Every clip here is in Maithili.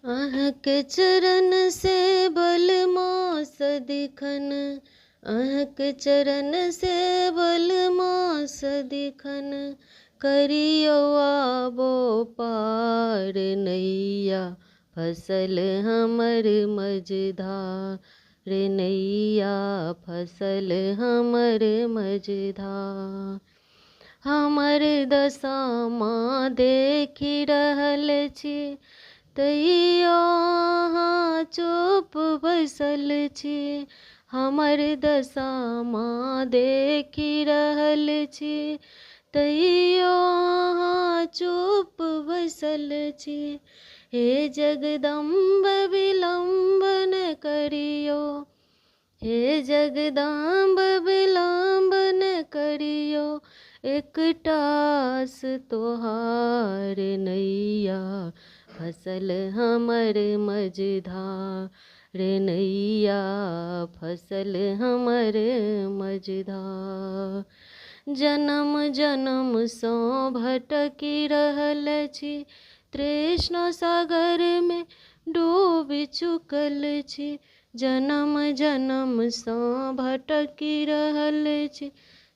आह के चरण से बल मास दिखन, आह के चरण से बल मास दिखन, करियो आबो पार नैया फसल हमर मझधार, नैया फसल हमर मझधार। हमर दशा माँ देखि रहल छी, तैयो अहाँ चुप बैसल छी। हमर दशा माँ देखि रहल छी, तैयो अहाँ चुप बैसल छी। हे जगदम्ब विलम्ब न करियो, हे जगदम्ब विलम्ब न करियो, एकटास तोहार नैया फसल हमर मझधार, नैया फसल हमर मझधार। जन्म जन्म सँ भटकी रहल छी, तृष्णा सागर में डूबि चुकल छी। जन्म जन्म सँ भटकी रहल छी,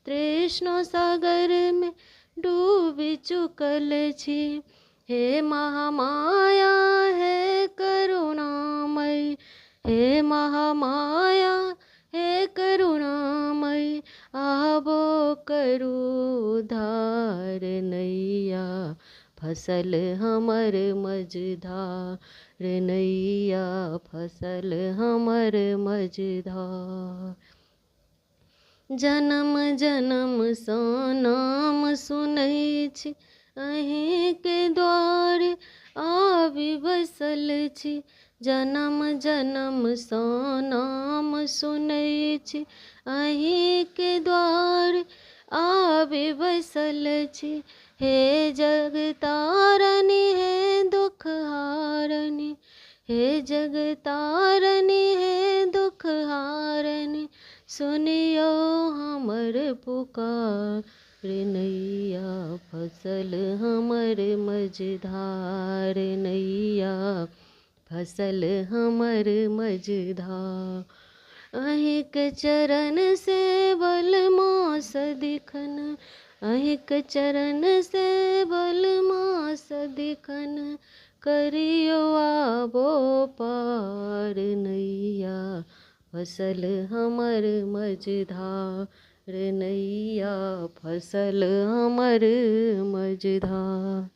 तृष्णा सागर में डूबि चुकल छी। हे महामाया हे करुणामयी, हे महामाया हे करुणामयी, आबो करू उद्धार नैया फसल हमर मझधार, नैया फसल हमर मझधार। जन्म जन्म सँ नाम सुनै छी, अहीं के द्वार आबि बसल छी। जन्म जन्म सँ नाम सुनै छी, अहीं के द्वार आबि बसल छी। हे जगतारनी हे दुख हारनी, हे जगतारनी हे दुख हारनी, सुनियो हमर पुकार, नैया फसल हमर मझधार, नैया फसल हमर मझधार। अहीं के चरण से बल मास दिखन, अहीं के चरण से बल मास दिखन, करियो आबो पार नैया फसल हमर मझधार, नैया फसल हमर मझधार।